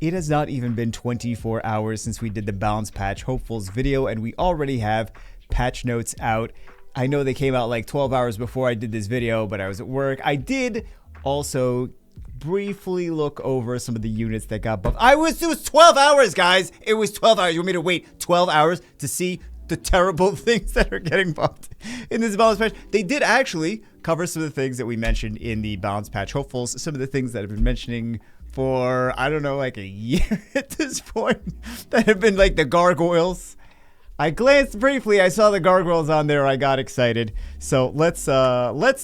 It has not even been 24 hours since we did the balance patch hopefuls video, and we already have patch notes out. I know they came out like 12 hours before I did this video, but I was at work. I did also briefly look over some of the units that got buffed. It was 12 hours, guys. It was 12 hours. You want me to wait 12 hours to see the terrible things that are getting buffed in this balance patch? They did actually cover some of the things that we mentioned in the balance patch hopefuls. Some of the things that I've been mentioning for, I don't know, like a year at this point, that have been like the gargoyles. I glanced briefly, I saw the gargoyles on there, I got excited. So let's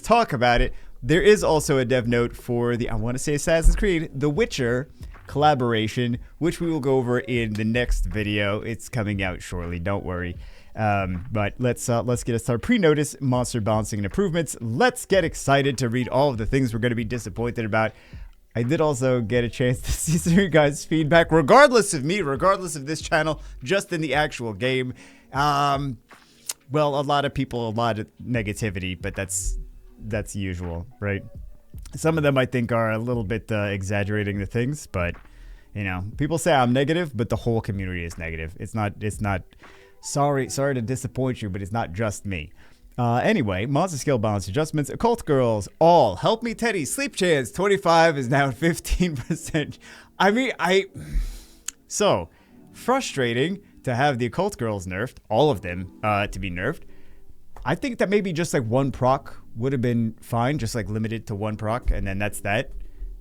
talk about it. There is also a dev note for the, I want to say, Assassin's Creed, The Witcher collaboration, which we will go over in the next video. It's coming out shortly, don't worry. But let's get a start. Pre-notice monster balancing and improvements. Let's get excited to read all of the things we're going to be disappointed about. I did also get a chance to see some of you guys' feedback, regardless of me, regardless of this channel, just in the actual game. Well, a lot of people, a lot of negativity, but that's usual, right? Some of them I think are a little bit exaggerating the things, but you know, people say I'm negative, but the whole community is negative. It's not. Sorry to disappoint you, but it's not just me. Anyway, monster skill balance adjustments, occult girls, all help me Teddy, sleep chance 25 is now 15%. I mean, so frustrating to have the occult girls nerfed, all of them to be nerfed. I think that maybe just like one proc would have been fine, just like limited to one proc, and then that's that.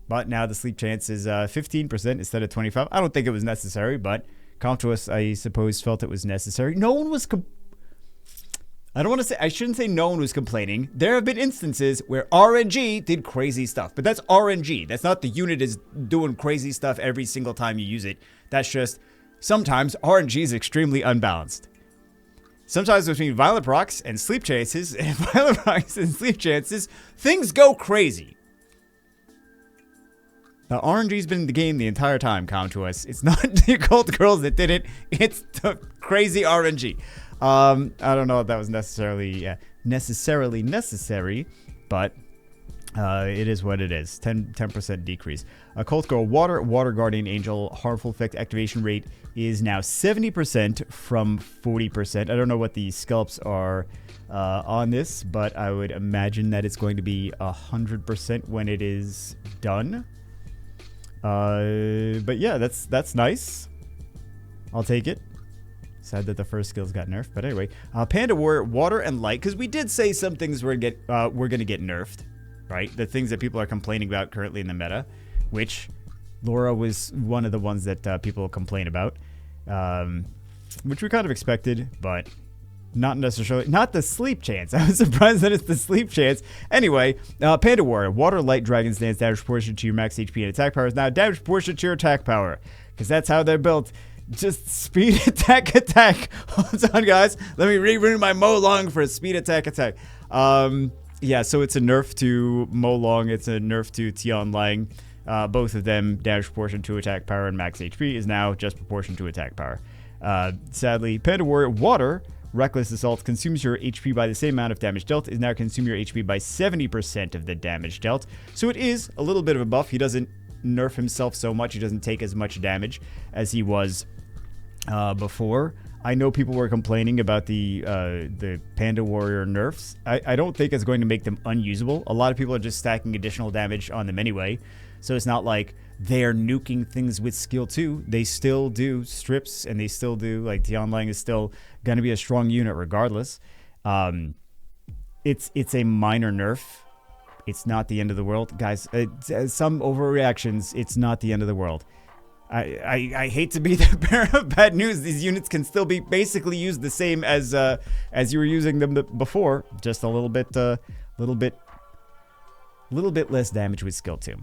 But now the sleep chance is 15% instead of 25. I don't think it was necessary, but Comptuous, I suppose, felt it was necessary. No one was I shouldn't say no one was complaining. There have been instances where RNG did crazy stuff, but that's RNG. That's not the unit is doing crazy stuff every single time you use it. That's just sometimes RNG is extremely unbalanced. Sometimes between violent procs and sleep chances, things go crazy. Now, RNG's been in the game the entire time, Comptuous. It's not the occult girls that did it. It's the crazy RNG. I don't know if that was necessarily necessary, but it is what it is. 10% decrease. Occult Girl Water Guardian Angel harmful effect activation rate is now 70% from 40%. I don't know what the scalps are on this, but I would imagine that it's going to be 100% when it is done. But yeah, that's nice. I'll take it. Sad that the first skills got nerfed, but anyway, Panda Warrior, Water and Light, because we did say some things were gonna get nerfed, right? The things that people are complaining about currently in the meta, which Laura was one of the ones that people complain about, which we kind of expected, but not necessarily. Not the sleep chance. I was surprised that it's the sleep chance. Anyway, Panda Warrior, Water, Light, Dragon's Dance, damage proportion to your max HP and attack power is now damage proportion to your attack power, because that's how they're built. Just speed attack. Hold on, guys. Let me rerun my Mo-Long for a speed attack. Yeah, so it's a nerf to Mo-Long. It's a nerf to Tian Lang. Both of them, damage proportion to attack power and max HP is now just proportion to attack power. Sadly, Panda Warrior Water, Reckless Assault consumes your HP by the same amount of damage dealt, is now consume your HP by 70% of the damage dealt. So it is a little bit of a buff. He doesn't nerf himself so much. He doesn't take as much damage as he was before. I know people were complaining about the Panda Warrior nerfs. I don't think it's going to make them unusable. A lot of people are just stacking additional damage on them anyway, so it's not like they're nuking things with skill 2. They still do strips, and they still do, like, Tian Lang is still going to be a strong unit regardless. It's a minor nerf. It's not the end of the world. Guys, some overreactions, it's not the end of the world. I hate to be the bearer of bad news. These units can still be basically used the same as you were using them before, just a little bit less damage with skill 2.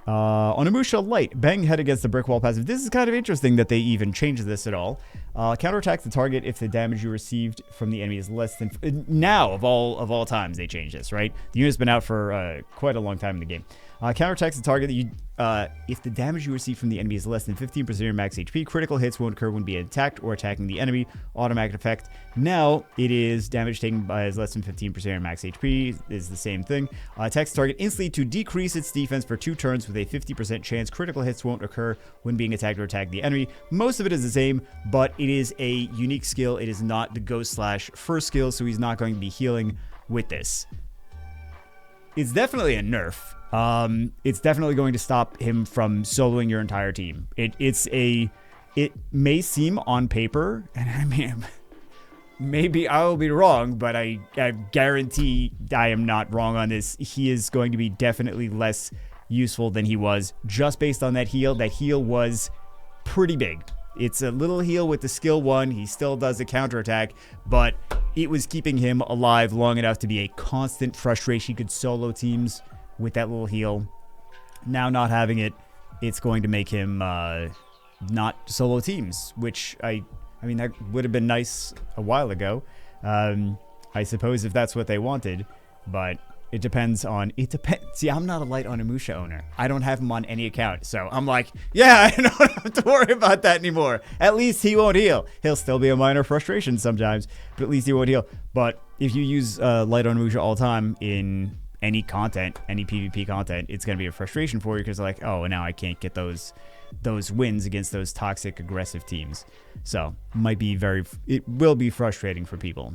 Onimusha Light, bang head against the brick wall passive. This is kind of interesting that they even changed this at all. Counterattack the target if the damage you received from the enemy is less than... Now, of all times, they changed this, right? The unit's been out for quite a long time in the game. Counterattacks the target that you. If the damage you receive from the enemy is less than 15% of your max HP, critical hits won't occur when being attacked or attacking the enemy. Automatic effect. Now it is damage taken by is less than 15% of your max HP. Is the same thing. Attacks the target instantly to decrease its defense for 2 turns with a 50% chance. Critical hits won't occur when being attacked or attack the enemy. Most of it is the same, but it is a unique skill. It is not the Ghost Slash first skill, so he's not going to be healing with this. It's definitely a nerf. It's definitely going to stop him from soloing your entire team. It may seem on paper, and I mean, maybe I will be wrong, but I guarantee I am not wrong on this. He is going to be definitely less useful than he was just based on that heal. That heal was pretty big. It's a little heal with the skill 1. He still does a counterattack, but it was keeping him alive long enough to be a constant frustration. He could solo teams with that little heal. Now not having it, it's going to make him not solo teams, which I mean, that would have been nice a while ago. I suppose if that's what they wanted, but it depends on, See, I'm not a Light Onimusha owner. I don't have him on any account. So I'm like, yeah, I don't have to worry about that anymore. At least he won't heal. He'll still be a minor frustration sometimes, but at least he won't heal. But if you use Light Onimusha all the time in any content, any PvP content, it's going to be a frustration for you because like, oh, now I can't get those wins against those toxic, aggressive teams. So it will be frustrating for people.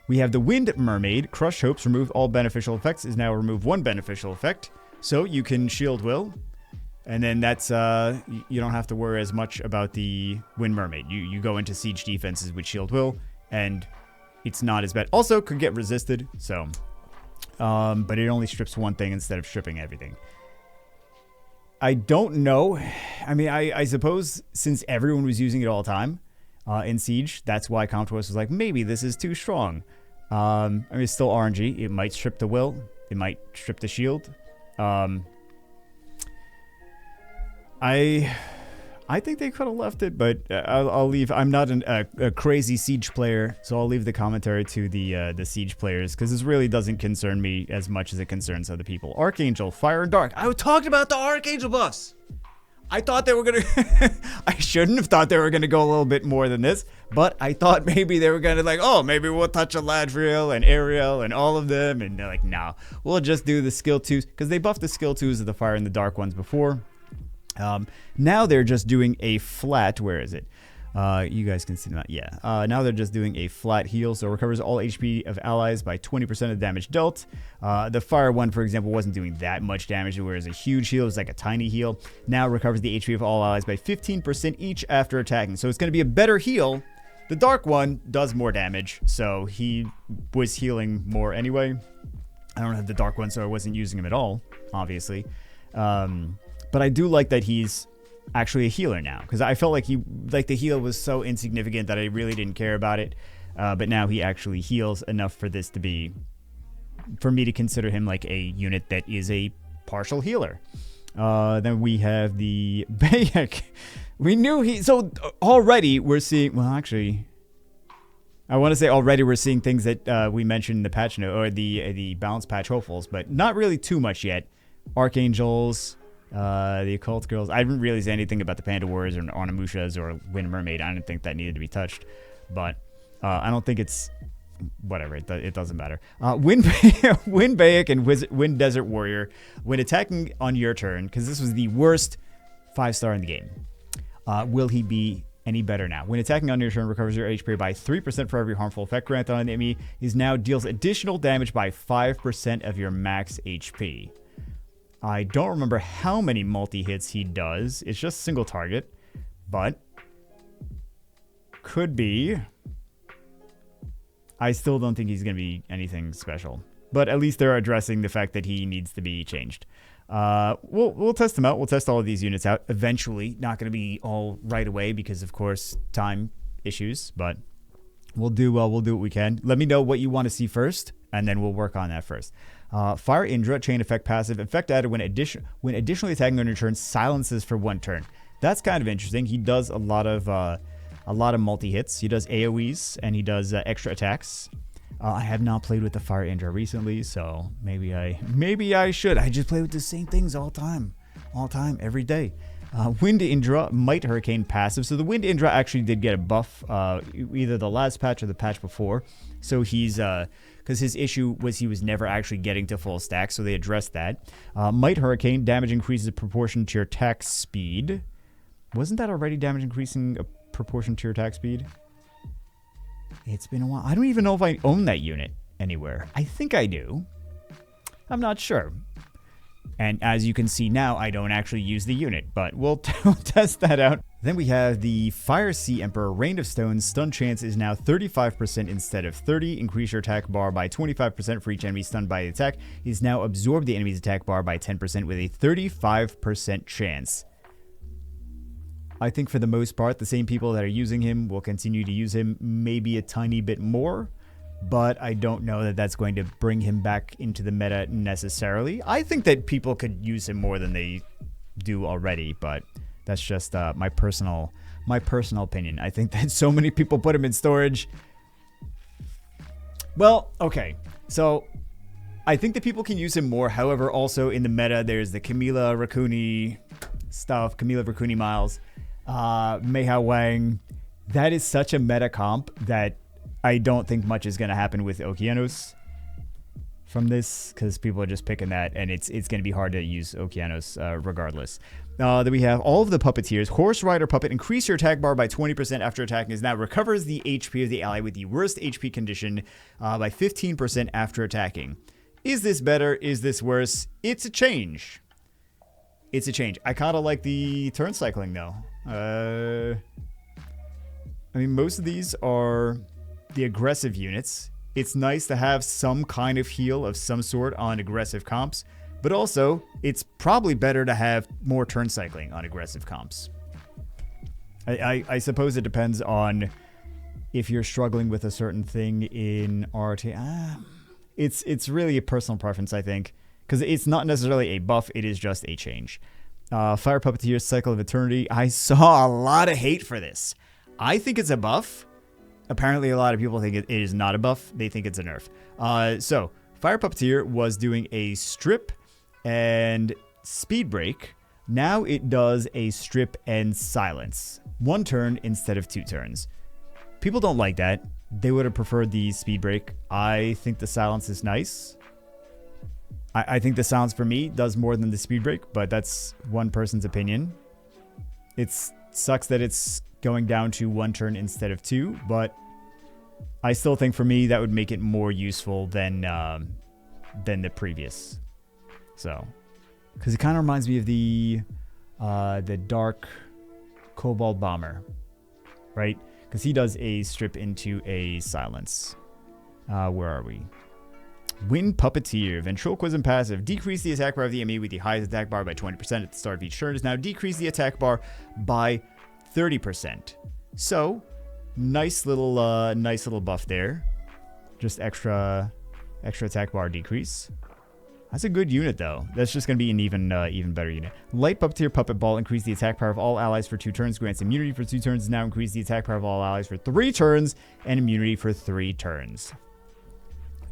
We have the Wind Mermaid. Crush Hopes, remove all beneficial effects, is now remove 1 beneficial effect. So you can Shield Will, and then that's, you don't have to worry as much about the Wind Mermaid. You go into siege defenses with Shield Will, and it's not as bad. Also, could get resisted, so, but it only strips 1 thing instead of stripping everything. I don't know. I mean, I suppose since everyone was using it all the time, in Siege, that's why Comptos was like, maybe this is too strong. I mean, it's still RNG. It might strip the will. It might strip the shield. I think they could have left it, but I'll leave. I'm not a crazy Siege player, so I'll leave the commentary to the Siege players, because this really doesn't concern me as much as it concerns other people. Archangel, Fire and Dark. I talked about the Archangel buffs. I thought they were going to... I shouldn't have thought they were going to go a little bit more than this, but I thought maybe they were going to like, oh, maybe we'll touch Eladriel and Ariel and all of them, and they're like, nah, we'll just do the skill 2s, because they buffed the skill 2s of the Fire and the Dark ones before. Now they're just doing a flat... Where is it? You guys can see that. Yeah. Now they're just doing a flat heal, so it recovers all HP of allies by 20% of damage dealt. The Fire one, for example, wasn't doing that much damage, whereas a huge heal is like a tiny heal. Now it recovers the HP of all allies by 15% each after attacking. So it's going to be a better heal. The Dark one does more damage, so he was healing more anyway. I don't have the Dark one, so I wasn't using him at all, obviously. But I do like that he's actually a healer now, because I felt like the heal was so insignificant that I really didn't care about it, but now he actually heals enough for this to be, for me to consider him like a unit that is a partial healer. Then we have the Bayek. We knew so already we're seeing, well, actually, I want to say already we're seeing things that we mentioned in the patch note, or the balance patch hopefuls, but not really too much yet. Archangels, the Occult Girls. I didn't really say anything about the Panda Warriors or Onimushas or Wind Mermaid. I didn't think that needed to be touched, but I don't think it's whatever. It doesn't matter. Wind Bayek and Wind Desert Warrior, when attacking on your turn, because this was the worst 5-star in the game. Will he be any better now? When attacking on your turn, recovers your HP by 3% for every harmful effect granted on an enemy. Is now deals additional damage by 5% of your max HP. I don't remember how many multi-hits he does. It's just single target, but could be. I still don't think he's going to be anything special, but at least they're addressing the fact that he needs to be changed. We'll test them out. We'll test all of these units out eventually. Not going to be all right away because, of course, time issues, but we'll do what we can. Let me know what you want to see first, and then we'll work on that first. Fire Indra, chain effect passive. Effect added when additionally attacking on your turn, silences for 1 turn. That's kind of interesting. He does a lot of multi-hits. He does AoEs, and he does extra attacks. I have not played with the Fire Indra recently, so maybe I should. I just play with the same things all time, every day. Wind Indra, Might Hurricane passive. So the Wind Indra actually did get a buff, either the last patch or the patch before. So he's, because his issue was he was never actually getting to full stack, so they addressed that. Might Hurricane, damage increases in proportion to your attack speed. Wasn't that already damage increasing a proportion to your attack speed? It's been a while. I don't even know if I own that unit anywhere. I think I do. I'm not sure. And as you can see now, I don't actually use the unit, but we'll test that out. Then we have the Fire Sea Emperor, Rain of Stones. Stun chance is now 35% instead of 30. Increase your attack bar by 25% for each enemy stunned by the attack. He's now absorbed the enemy's attack bar by 10% with a 35% chance. I think for the most part, the same people that are using him will continue to use him, maybe a tiny bit more. But I don't know that that's going to bring him back into the meta necessarily. I think that people could use him more than they do already, but that's just my personal opinion. I think that so many people put him in storage. Well, okay, so I think that people can use him more. However, also in the meta, there's the Camila Rakuni stuff, Camila Rakuni Miles, Meihao Wang. That is such a meta comp that I don't think much is going to happen with Okeanos from this, because people are just picking that, and it's going to be hard to use Okeanos regardless. Then we have all of the puppeteers. Horse Rider Puppet, increase your attack bar by 20% after attacking. Is now recovers the HP of the ally with the worst HP condition by 15% after attacking. Is this better? Is this worse? It's a change. It's a change. I kind of like the turn cycling though. I mean, most of these are the aggressive units. It's nice to have some kind of heal of some sort on aggressive comps, but also it's probably better to have more turn cycling on aggressive comps. I suppose it depends on if you're struggling with a certain thing in RT. It's really a personal preference, I think, because it's not necessarily a buff, it is just a change. Fire Puppeteer Cycle of Eternity. I saw a lot of hate for this. I think it's a buff. Apparently, a lot of people think it is not a buff. They think it's a nerf. So, Fire Puppeteer was doing a strip and speed break. Now it does a strip and silence. 1 turn instead of 2 turns. People don't like that. They would have preferred the speed break. I think the silence is nice. I think the silence for me does more than the speed break, but that's one person's opinion. It sucks that it's going down to 1 turn instead of 2, but I still think for me that would make it more useful than the previous. So, because it kind of reminds me of the Dark Cobalt Bomber, right? Because he does a strip into a silence. Where are we? Wind Puppeteer, Ventriloquism passive. Decrease the attack bar of the enemy with the highest attack bar by 20% at the start of each turn. Is now decrease the attack bar by 30%. So, nice little buff there. Just extra attack bar decrease. That's a good unit though. That's just going to be an even better unit. Light Puppeteer Puppet Ball, increase the attack power of all allies for 2 turns. Grants immunity for 2 turns. Now increase the attack power of all allies for 3 turns and immunity for 3 turns.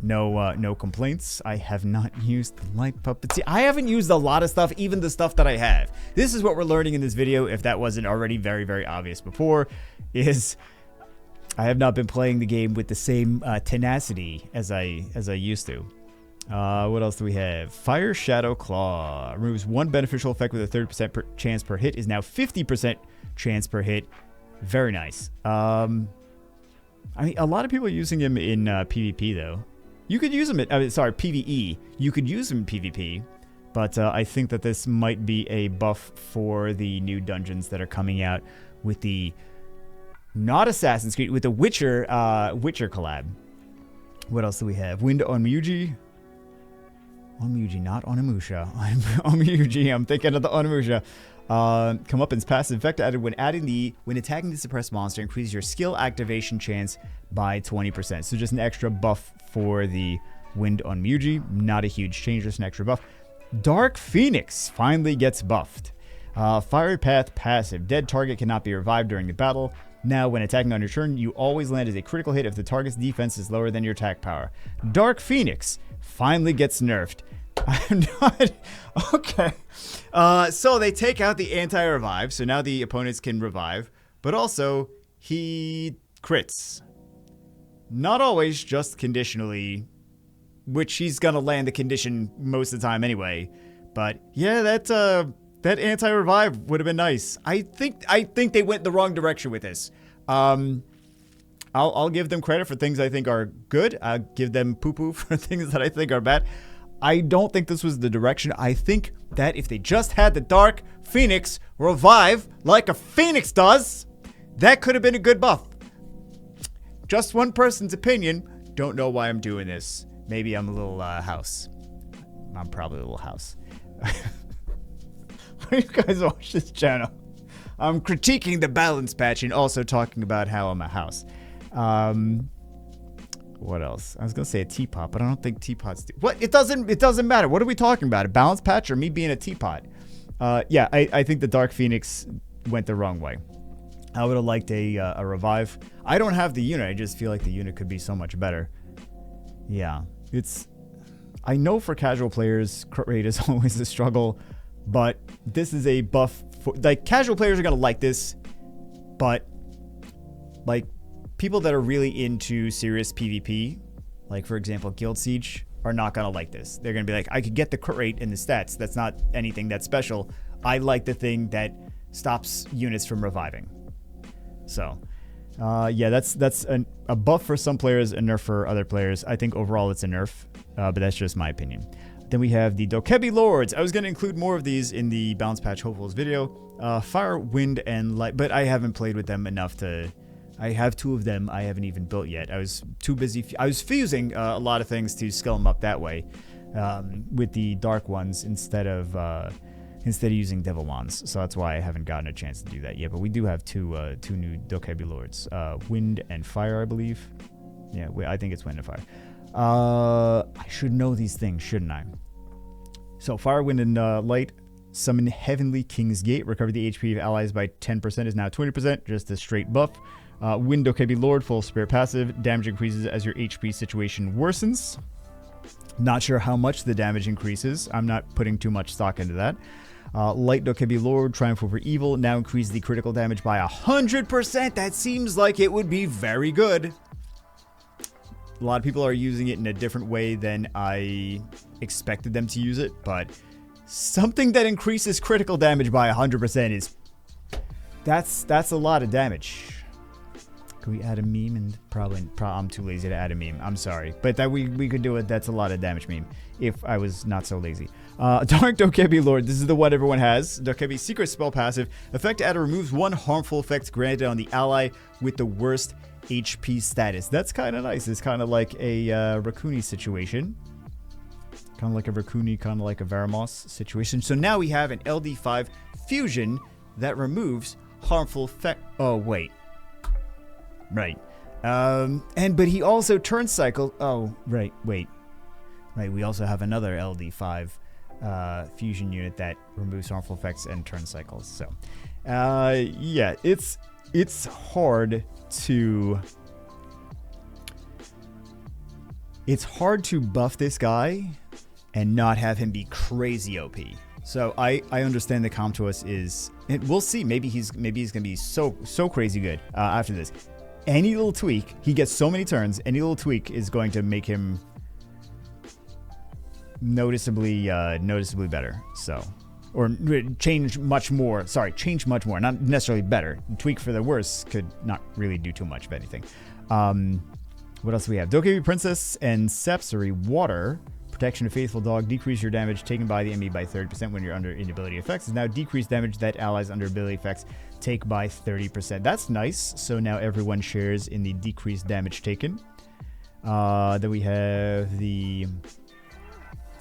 No complaints. I have not used the Light Puppeteer. I haven't used a lot of stuff, even the stuff that I have. This is what we're learning in this video, if that wasn't already very, very obvious before, is I have not been playing the game with the same tenacity as I used to. What else do we have? Fire Shadow Claw. Removes 1 beneficial effect with a 30% chance per hit. Is now 50% chance per hit. Very nice. I mean, a lot of people are using him in PvP, though. You could use him in, PvE. You could use him in PvP. But I think that this might be a buff for the new dungeons that are coming out with the... Not Assassin's Creed, with the Witcher collab. What else do we have? Wind Onmyuji. Onmyuji, not Onimusha. Onmyuji, I'm thinking of the Onimusha. Comeuppance passive effect added when attacking the suppressed monster, increases your skill activation chance by 20%. So just an extra buff for the Wind Onmyuji. Not a huge change, just an extra buff. Dark Phoenix finally gets buffed. Fiery Path passive. Dead target cannot be revived during the battle. Now, when attacking on your turn, you always land as a critical hit if the target's defense is lower than your attack power. Dark Phoenix finally gets nerfed. I'm not... Okay. So they take out the anti-revive, so now the opponents can revive. But also, he crits. Not always, just conditionally. Which he's going to land the condition most of the time anyway. But yeah, that anti-revive would have been nice. I think they went the wrong direction with this. I'll give them credit for things I think are good. I'll give them poo-poo for things that I think are bad. I don't think this was the direction. I think that if they just had the Dark Phoenix revive like a Phoenix does, that could have been a good buff. Just one person's opinion. Don't know why I'm doing this. Maybe I'm a little house. I'm probably a little house. Why do you guys watch this channel? I'm critiquing the balance patch and also talking about how I'm a house. What else? I was gonna say a teapot, but I don't think teapots do. What? It doesn't matter. What are we talking about? A balance patch or me being a teapot? Yeah, I think the Dark Phoenix went the wrong way. I would have liked a revive. I don't have the unit. I just feel like the unit could be so much better. Yeah, I know for casual players, crit rate is always a struggle, but this is a buff for, like, casual players are gonna like this, but like people that are really into serious PvP, like for example Guild Siege, are not gonna like this. They're gonna be like, I could get the crit rate and the stats. That's not anything that's special. I like the thing that stops units from reviving. So, yeah, that's a buff for some players, a nerf for other players. I think overall it's a nerf, but that's just my opinion. Then we have the Dokebi Lords. I was going to include more of these in the Balance Patch Hopefuls video. Fire, Wind, and Light, but I haven't played with them enough to... I have 2 of them I haven't even built yet. I was too busy... I was fusing a lot of things to scale them up that way with the dark ones instead of using Devil Wands. So that's why I haven't gotten a chance to do that yet. But we do have two new Dokebi Lords. Wind and Fire, I believe. Yeah, I think it's Wind and Fire. I should know these things, shouldn't I? So, Fire, Wind, and Light. Summon Heavenly King's Gate. Recover the HP of allies by 10% is now 20%. Just a straight buff. Wind Dokebi Lord, full spirit passive. Damage increases as your HP situation worsens. Not sure how much the damage increases. I'm not putting too much stock into that. Light Dokebi Lord, Triumph over Evil. Now increase the critical damage by 100%. That seems like it would be very good. A lot of people are using it in a different way than I expected them to use it, but something that increases critical damage by 100% is... That's a lot of damage. Can we add a meme? And probably I'm too lazy to add a meme. I'm sorry. But that we could do it. That's a lot of damage meme if I was not so lazy. Dark Dokebi Lord. This is the one everyone has. Dokebi Secret Spell Passive. Effect adder removes 1 harmful effect granted on the ally with the worst HP status. That's kind of nice. It's kind of like a Rakuni situation. Kind of like a Rakuni, kind of like a Varamos situation. So now we have an LD5 fusion that removes harmful effect. Oh, wait. Right. But he also turn cycle. Oh, right. Wait. Right. We also have another LD5 fusion unit that removes harmful effects and turn cycles. So, yeah, it's hard to... It's hard to buff this guy and not have him be crazy OP. So I understand the comp to us is, and we'll see. Maybe he's gonna be so crazy good after this. Any little tweak, he gets so many turns. Any little tweak is going to make him noticeably better. So, or change much more. Sorry, change much more. Not necessarily better. Tweak for the worse could not really do too much of anything. What else do we have? Dokebi Princess and Sapsari Water. Protection of Faithful Dog. Decrease your damage taken by the enemy by 30% when you're under inability effects. Is now decrease damage that allies under ability effects take by 30%. That's nice. So now everyone shares in the decreased damage taken. Then we have the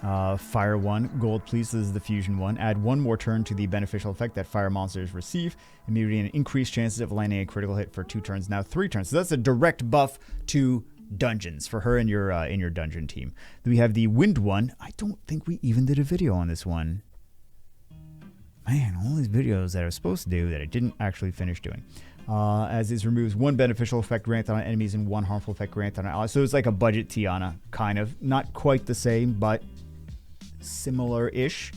Fire one. Gold, please. This is the Fusion one. Add 1 more turn to the beneficial effect that fire monsters receive. Immediately an increased chances of landing a critical hit for 2 turns. Now 3 turns. So that's a direct buff to dungeons for her and your in your dungeon team. Then we have the Wind one. I don't think we even did a video on this one. Man, all these videos that I was supposed to do that I didn't actually finish doing. As is removes one beneficial effect granted on enemies and one harmful effect granted on allies. So it's like a budget Tiana, kind of. Not quite the same, but similar-ish.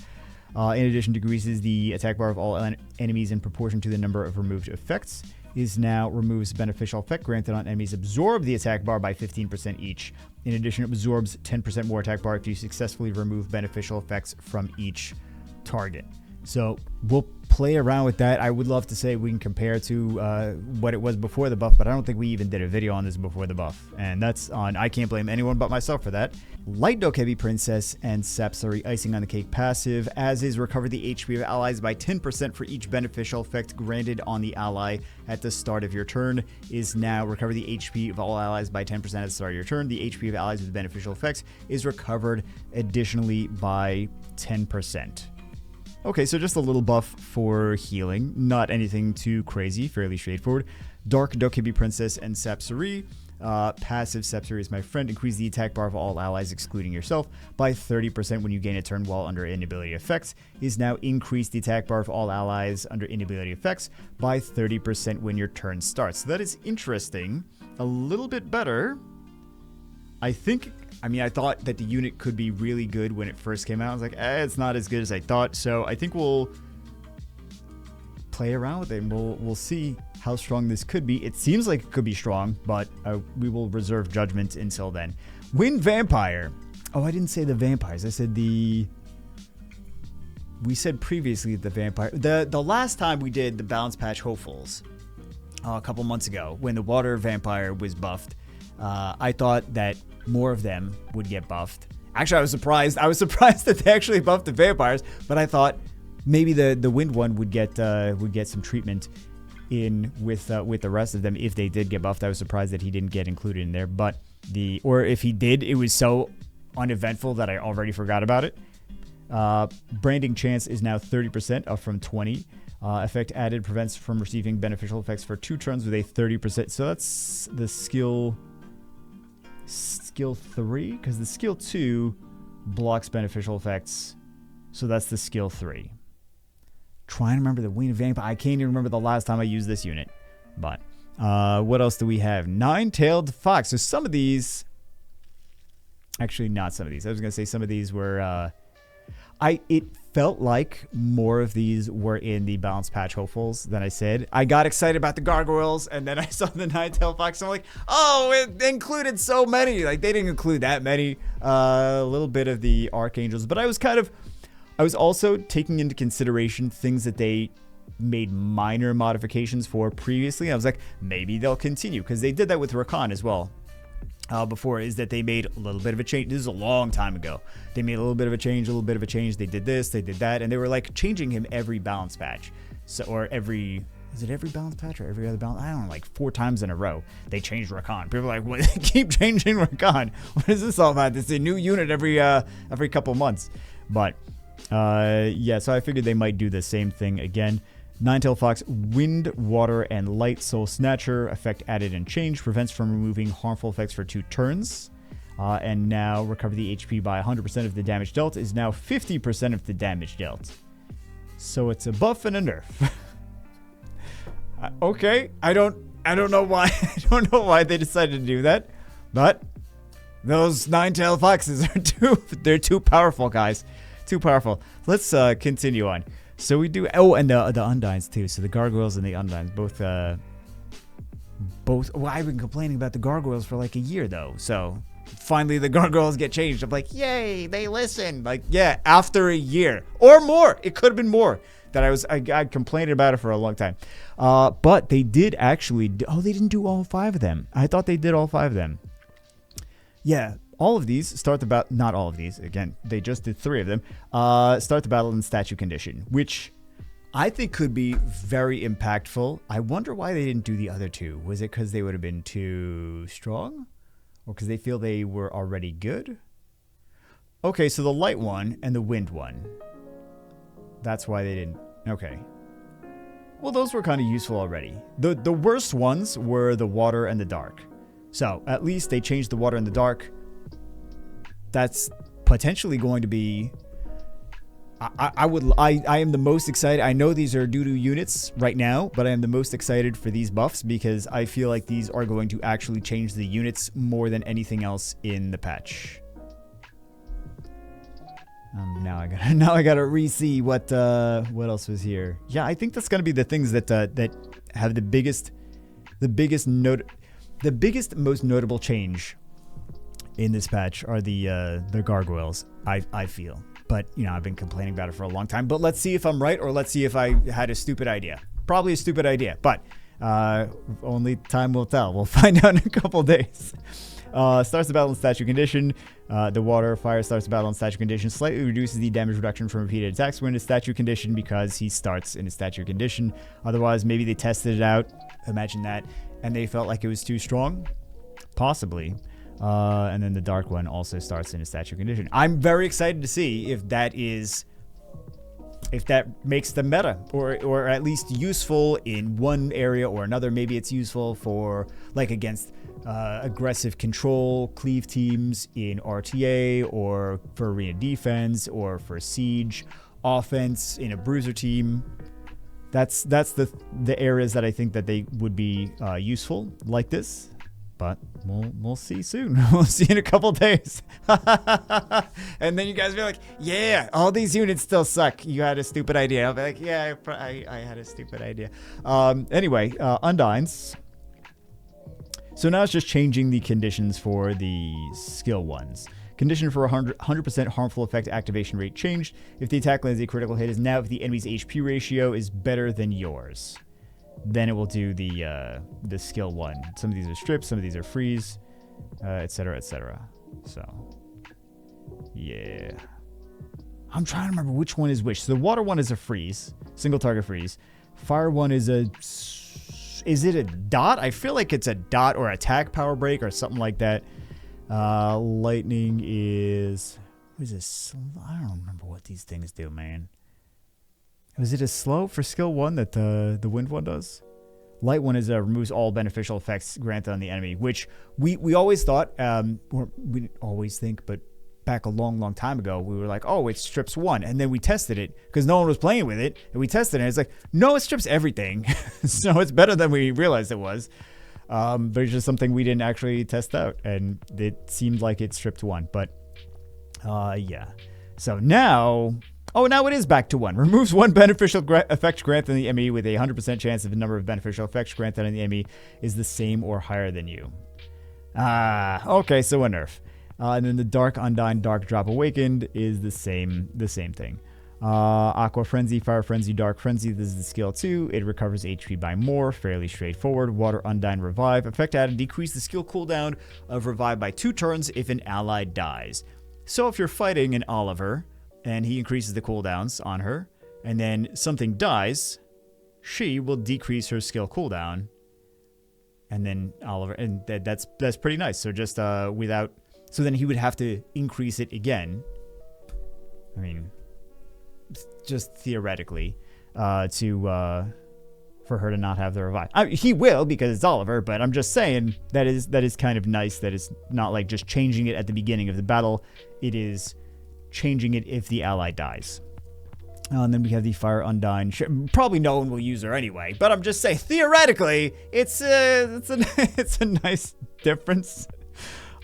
In addition, decreases the attack bar of all enemies in proportion to the number of removed effects. Is now removes beneficial effect granted on enemies. Absorb the attack bar by 15% each. In addition, it absorbs 10% more attack bar if you successfully remove beneficial effects from each target. So we'll play around with that. I would love to say we can compare to what it was before the buff, but I don't think we even did a video on this before the buff. And that's on, I can't blame anyone but myself for that. Light Dokebi Princess and Sapsari Icing on the Cake passive, as is recover the HP of allies by 10% for each beneficial effect granted on the ally at the start of your turn. Is now recover the HP of all allies by 10% at the start of your turn. The HP of allies with beneficial effects is recovered additionally by 10%. Okay, so just a little buff for healing. Not anything too crazy, fairly straightforward. Dark Dokebi Princess and Sapsari. Passive Sapsari is my friend. Increase the attack bar of all allies, excluding yourself, by 30% when you gain a turn while under inability effects. Is now increase the attack bar of all allies under inability effects by 30% when your turn starts. So that is interesting. A little bit better. I thought that the unit could be really good when it first came out. I was like, it's not as good as I thought. So I think we'll play around with it and we'll see how strong this could be. It seems like it could be strong, but we will reserve judgment until then. Wind Vampire. Oh, I didn't say the vampires. I said we said previously the vampire. The last time we did the balance patch hopefuls, a couple months ago, when the water vampire was buffed, I thought that more of them would get buffed. Actually, I was surprised. That they actually buffed the vampires, but I thought maybe the wind one would get some treatment in with the rest of them if they did get buffed. I was surprised that he didn't get included in there, or if he did, it was so uneventful that I already forgot about it. Branding chance is now 30%, up from 20. Effect added prevents from receiving beneficial effects for 2 turns with a 30%. So that's the skill 3, because the skill 2 blocks beneficial effects. So that's the skill 3. Trying to remember the Winged Vampire. I can't even remember the last time I used this unit. But what else do we have? Nine-tailed Fox. So some of these, actually not some of these. I was going to say some of these were, it felt like more of these were in the balance patch hopefuls than I said. I got excited about the gargoyles, and then I saw the nine-tailed fox. And I'm like, oh, it included so many. Like, they didn't include that many. A little bit of the archangels, but I was also taking into consideration things that they made minor modifications for previously. I was like, maybe they'll continue, because they did that with Rakan as well. Before, is that they made a little bit of a change. This is a long time ago. They made a little bit of a change, They did this, they did that, and they were like changing him every balance patch. So, or is it every balance patch or every other balance? I don't know, like 4 times in a row. They changed Rakan. People are like, what? They keep changing Rakan. What is this all about? It's a new unit every couple months. But yeah, so I figured they might do the same thing again. Nine-tailed Fox, Wind, Water, and Light Soul Snatcher. Effect added and changed. Prevents from removing harmful effects for 2 turns. And now recover the HP by 100% of the damage dealt. Is now 50% of the damage dealt. So it's a buff and a nerf. Okay, I don't know why. I don't know why they decided to do that. But those nine-tailed foxes are they're too powerful, guys. Too powerful. Let's continue on. So we do, and the Undines too. So the Gargoyles and the Undines, both, well, I've been complaining about the Gargoyles for like a year though. So finally the Gargoyles get changed. I'm like, yay, they listen. Like, yeah, after a year or more, it could have been more that I complained about it for a long time. But they did actually, they didn't do all 5 of them. I thought they did all 5 of them. Yeah. All of these start the battle, not all of these, again, they just did 3 of them, start the battle in statue condition, which I think could be very impactful. I wonder why they didn't do the other 2. Was it because they would have been too strong? Or because they feel they were already good? Okay, so the light one and the wind one. That's why they didn't. Okay. Well, those were kind of useful already. The worst ones were the water and the dark. So, at least they changed the water and the dark. That's potentially going to be... I am the most excited. I know these are doo-doo units right now, but I am the most excited for these buffs because I feel like these are going to actually change the units more than anything else in the patch. Now I gotta re-see what else was here. Yeah, I think that's gonna be the things that that have the biggest, most notable change in this patch are the gargoyles. I feel, but you know, I've been complaining about it for a long time. But let's see if I'm right, or let's see if I had a stupid idea. Probably a stupid idea, but only time will tell. We'll find out in a couple days. Starts the battle in statue condition. The water fire starts the battle in statue condition. Slightly reduces the damage reduction from repeated attacks when in statue condition because he starts in a statue condition. Otherwise, maybe they tested it out. Imagine that. And they felt like it was too strong. Possibly. And then the dark one also starts in a statue condition. I'm very excited to see if that makes the meta or at least useful in one area or another. Maybe it's useful for like against aggressive control cleave teams in RTA, or for arena defense, or for siege offense in a bruiser team. That's the areas that I think that they would be useful like this. But we'll see soon. We'll see in a couple days. And then you guys be like, yeah, all these units still suck. You had a stupid idea. I'll be like, yeah, I had a stupid idea. Anyway, Undines. So now it's just changing the conditions for the skill ones. Condition for 100% harmful effect activation rate changed. If the attack lands a critical hit is now if the enemy's HP ratio is better than yours. Then it will do the skill one. Some of these are strips, some of these are freeze, etc., etc. So, yeah. I'm trying to remember which one is which. So the water one is a freeze, single target freeze. Fire one is a... Is it a dot? I feel like it's a dot or attack power break or something like that. Lightning is... What is this? I don't remember what these things do, man. Was it a slow for skill one that the wind one does? Light one is removes all beneficial effects granted on the enemy, which we always thought, or we didn't always think, but back a long time ago, we were like, oh, it strips one. And then we tested it because no one was playing with it. And we tested it. And it's like, no, it strips everything. So it's better than we realized it was. But it's just something we didn't actually test out. And it seemed like it stripped one. But yeah. So now... Oh, now it is back to one. Removes one beneficial effect granted on the enemy with a 100% chance if the number of beneficial effects granted on the enemy is the same or higher than you. Okay, so a nerf. And then the Dark Undine, Dark Drop Awakened is the same thing. Aqua Frenzy, Fire Frenzy, Dark Frenzy. This is the skill 2. It recovers HP by more. Fairly straightforward. Water Undine Revive. Effect added. Decrease the skill cooldown of Revive by 2 turns if an ally dies. So if you're fighting an Oliver... and he increases the cooldowns on her, and then something dies, she will decrease her skill cooldown, and then Oliver, and that's pretty nice. So just without, so then he would have to increase it again. I mean, just theoretically, for her to not have the revive. He will because it's Oliver, but I'm just saying that is kind of nice that it's not like just changing it at the beginning of the battle. It is changing it if the ally dies. And then we have the Fire Undine. Probably no one will use her anyway, but I'm just saying theoretically, it's a nice difference.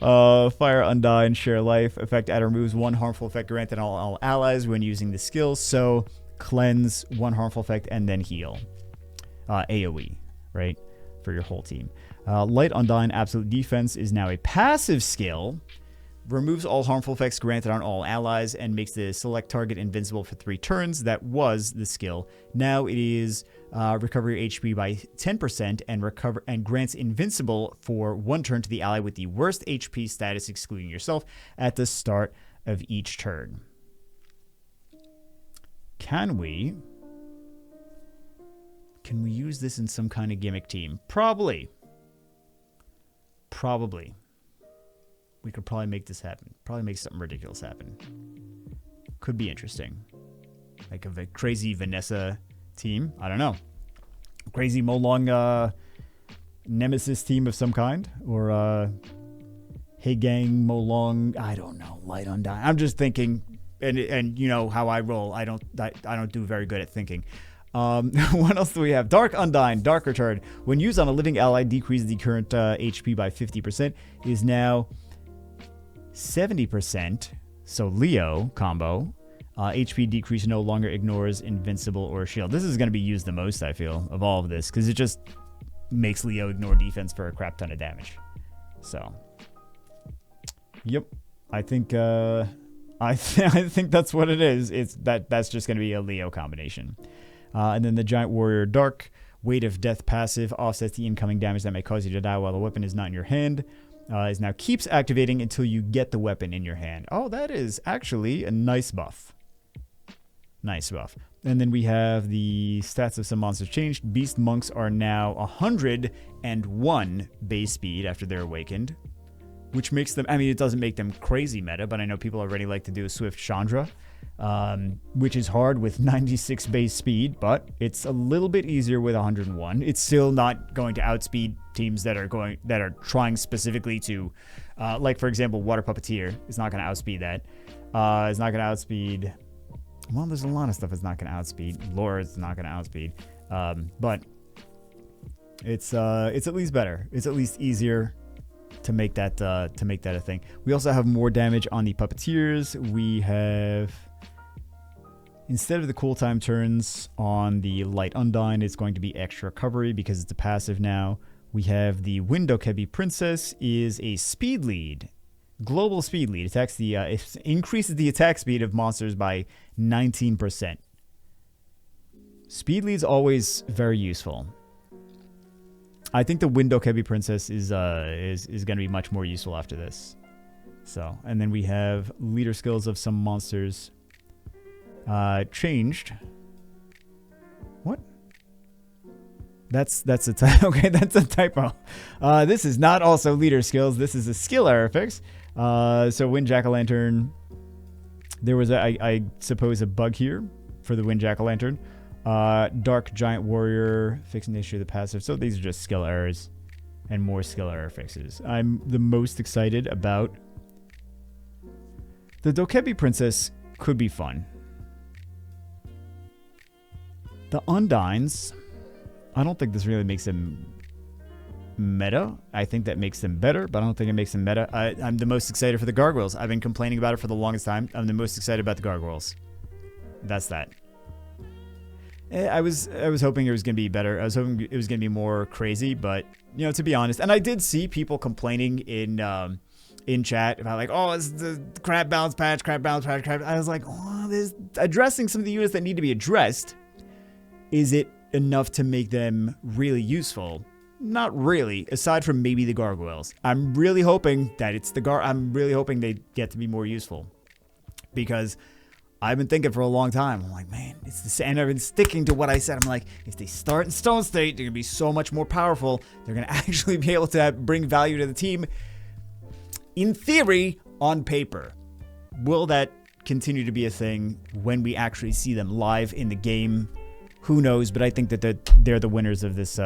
Fire Undine, Share Life. Effect add removes one harmful effect granted on all allies when using the skill. So cleanse one harmful effect and then heal. AoE, right? For your whole team. Light Undine, Absolute Defense is now a passive skill. Removes all harmful effects granted on all allies and makes the select target invincible for 3 turns. That was the skill. Now it is recover your HP by 10% and grants invincible for 1 turn to the ally with the worst HP status, excluding yourself, at the start of each turn. Can we use this in some kind of gimmick team? Probably. We could probably make this happen. Probably make something ridiculous happen. Could be interesting. Like a crazy Vanessa team. I don't know. Crazy Molong Nemesis team of some kind. Or Hey Gang Molong. I don't know. Light Undine. I'm just thinking and you know how I roll. I don't do very good at thinking. What else do we have? Dark Undine, Dark Return. When used on a living ally, decreases the current HP by 50%. Is now 70%. So Leo combo. HP decrease no longer ignores invincible or shield. This is going to be used the most, I feel, of all of this, because it just makes Leo ignore defense for a crap ton of damage. So, yep, I think I think that's what it is. That's just going to be a Leo combination. And then the Giant Warrior Dark, Weight of Death passive, offsets the incoming damage that may cause you to die while the weapon is not in your hand. Is now keeps activating until you get the weapon in your hand. Oh, that is actually a nice buff. Nice buff. And then we have the stats of some monsters changed. Beast Monks are now 101 base speed after they're awakened, which makes them, I mean, it doesn't make them crazy meta, but I know people already like to do a Swift Chandra, which is hard with 96 base speed, but it's a little bit easier with 101. It's still not going to outspeed teams that are trying specifically to, like for example, Water Puppeteer is not going to outspeed that. It's not going to outspeed. Well, there's a lot of stuff it's not going to outspeed. Lore is not going to outspeed, but it's at least better. It's at least easier to make that a thing. We also have more damage on the Puppeteers. We have, instead of the cool time turns on the Light Undine, it's going to be extra recovery because it's a passive now. We have the Windokebi Princess is a speed lead. Global speed lead. It increases the attack speed of monsters by 19%. Speed lead's always very useful. I think the Windokebi Princess is going to be much more useful after this. So, and then we have leader skills of some monsters changed. What? That's a okay. That's a typo. This is not also leader skills. This is a skill error fix. So Wind Jack-o'-lantern. There was I suppose a bug here for the Wind Jack-o'-lantern. Dark Giant Warrior, fixing the issue of the passive. So these are just skill errors and more skill error fixes. I'm the most excited about the Dokebi Princess. Could be fun. The Undines, I don't think this really makes them meta. I think that makes them better, but I don't think it makes them meta. I'm the most excited for the Gargoyles. I've been complaining about it for the longest time. I'm the most excited about the Gargoyles. That's that. I was hoping it was going to be better. I was hoping it was going to be more crazy, but, you know, to be honest, and I did see people complaining in chat about like, oh, it's the crap balance patch, crap balance patch, crap. I was like, oh, there's addressing some of the units that need to be addressed. Is it enough to make them really useful? Not really, aside from maybe the Gargoyles. I'm really hoping that it's I'm really hoping they get to be more useful, because I've been thinking for a long time. I'm like, man, it's the same. And I've been sticking to what I said. I'm like, if they start in Stone State, they're going to be so much more powerful. They're going to actually be able to bring value to the team. In theory, on paper. Will that continue to be a thing when we actually see them live in the game? Who knows? But I think that they're the winners of this,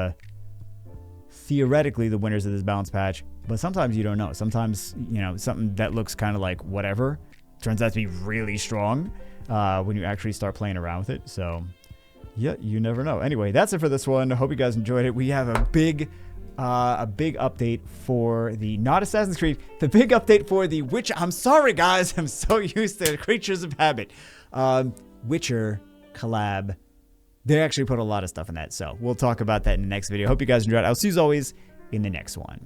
theoretically the winners of this balance patch. But sometimes you don't know. Sometimes, you know, something that looks kind of like whatever turns out to be really strong when you actually start playing around with it. So, yeah, you never know. Anyway, that's it for this one. I hope you guys enjoyed it. We have a big update for the, not Assassin's Creed, the big update for the Witcher. I'm sorry, guys. I'm so used to Creatures of Habit. Witcher collab. They actually put a lot of stuff in that. So, we'll talk about that in the next video. Hope you guys enjoyed. I'll see you as always in the next one.